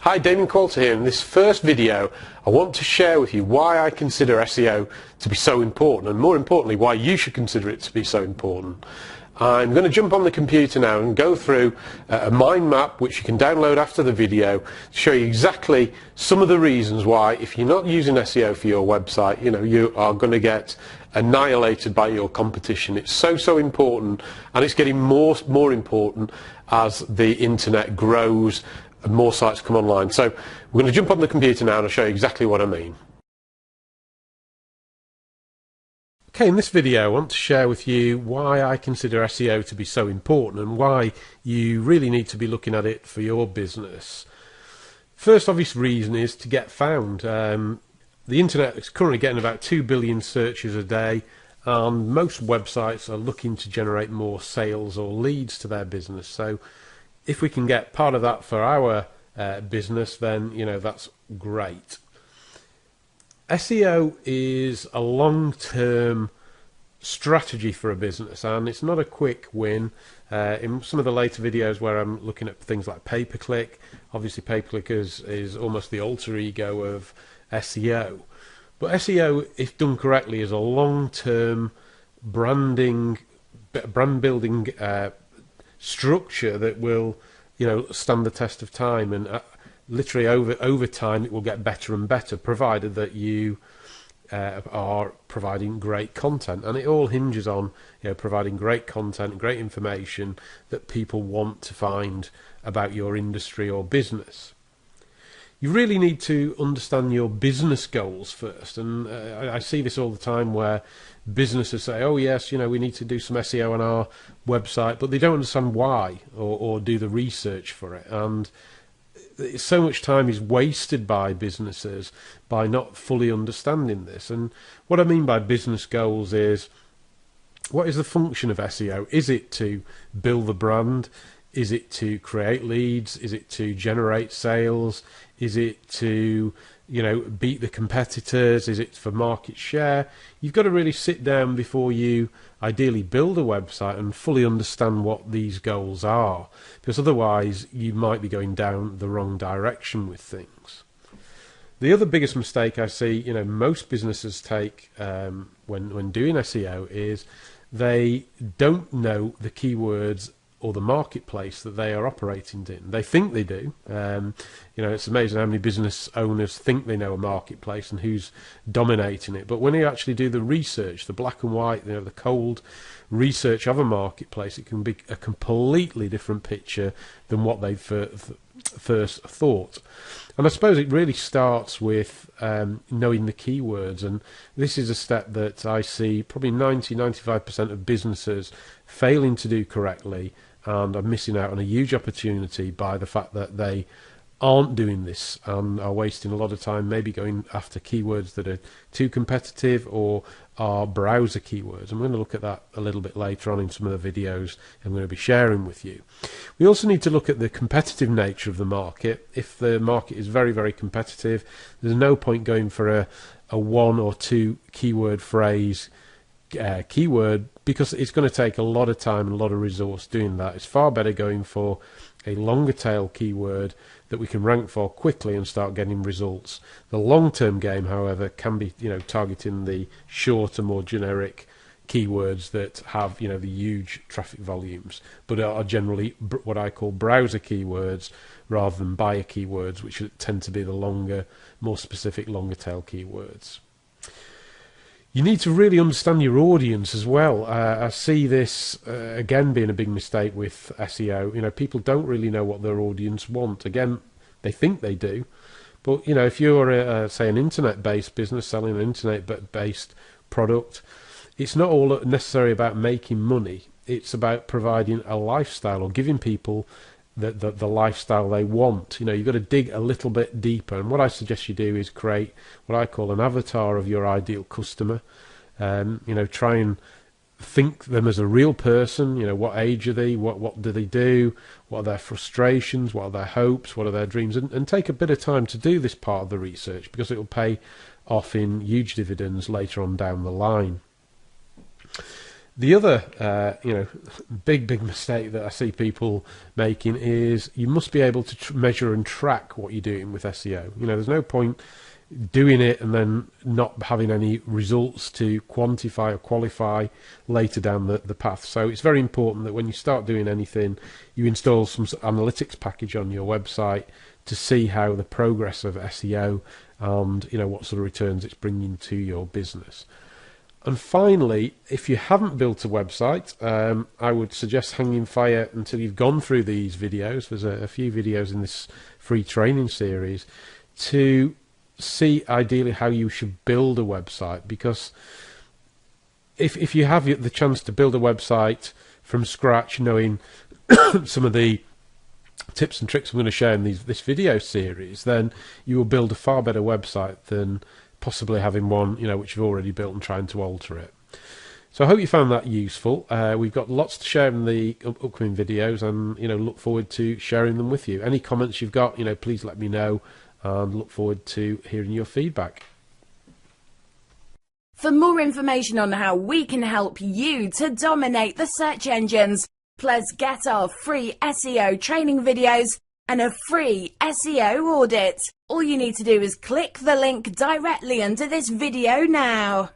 Hi, Damien Coulter here. In this first video I want to share with you why I consider SEO to be so important, and more importantly why you should consider it to be so important. I'm going to jump on the computer now and go through a mind map which you can download after the video to show you exactly some of the reasons why, if you're not using SEO for your website, you are going to get annihilated by your competition. It's so important, and it's getting more important as the internet grows and more sites come online. So we're going to jump on the computer now and I'll show you exactly what I mean. Okay, in this video I want to share with you why I consider SEO to be so important and why you really need to be looking at it for your business. First obvious reason is to get found. The internet is currently getting about 2 billion searches a day, and most websites are looking to generate more sales or leads to their business. So if we can get part of that for our business, then that's great. SEO is a long-term strategy for a business, and it's not a quick win. In some of the later videos where I'm looking at things like pay-per-click, obviously pay-per-click is almost the alter ego of SEO. But SEO, if done correctly, is a long-term brand building structure that will stand the test of time, and literally over time it will get better and better, provided that you are providing great content. And it all hinges on providing great content, great information that people want to find about your industry or business. You really need to understand your business goals first, and I see this all the time where businesses say, oh yes, we need to do some SEO on our website, but they don't understand why or do the research for it. And so much time is wasted by businesses by not fully understanding this. And what I mean by business goals is, what is the function of SEO? Is it to build the brand? Is it to create leads? Is it to generate sales? Is it to beat the competitors? Is it for market share? You've got to really sit down before you ideally build a website and fully understand what these goals are, because otherwise you might be going down the wrong direction with things. The other biggest mistake I see most businesses take when doing SEO is they don't know the keywords or the marketplace that they are operating in. They think they do. It's amazing how many business owners think they know a marketplace and who's dominating it. But when you actually do the research, the black and white, the cold research of a marketplace, it can be a completely different picture than what they first thought. And I suppose it really starts with knowing the keywords, and this is a step that I see probably 90–95% of businesses failing to do correctly, and are missing out on a huge opportunity by the fact that they aren't doing this and are wasting a lot of time maybe going after keywords that are too competitive or are browser keywords. I'm going to look at that a little bit later on in some of the videos I'm going to be sharing with you. We also need to look at the competitive nature of the market. If the market is very competitive, there's no point going for a one or two keyword phrase keyword, because it's going to take a lot of time and a lot of resource doing that. It's far better going for a longer tail keyword that we can rank for quickly and start getting results. The long-term game, however, can be targeting the shorter, more generic keywords that have the huge traffic volumes, but are generally what I call browser keywords rather than buyer keywords, which tend to be the longer, more specific, longer tail keywords. You need to really understand your audience as well. I see this again being a big mistake with SEO. People don't really know what their audience want. Again, they think they do, but if you're say an internet-based business selling an internet-based product, it's not all necessarily about making money. It's about providing a lifestyle or giving people the lifestyle they want. You've got to dig a little bit deeper, and what I suggest you do is create what I call an avatar of your ideal customer. Try and think them as a real person. What age are they, what do they do, what are their frustrations, what are their hopes, what are their dreams, and take a bit of time to do this part of the research, because it will pay off in huge dividends later on down the line. The other, big mistake that I see people making is you must be able to measure and track what you're doing with SEO. There's no point doing it and then not having any results to quantify or qualify later down the path. So it's very important that when you start doing anything, you install some analytics package on your website to see how the progress of SEO and what sort of returns it's bringing to your business. And finally, if you haven't built a website, I would suggest hanging fire until you've gone through these videos. There's a few videos in this free training series to see ideally how you should build a website, because if you have the chance to build a website from scratch, knowing some of the tips and tricks I'm going to share in this video series, then you will build a far better website than possibly having one which you've already built and trying to alter it. So I hope you found that useful. We've got lots to share in the upcoming videos, and look forward to sharing them with you. Any comments you've got, please let me know, and look forward to hearing your feedback. For more information on how we can help you to dominate the search engines, plus get our free SEO training videos and a free SEO audit, all you need to do is click the link directly under this video now.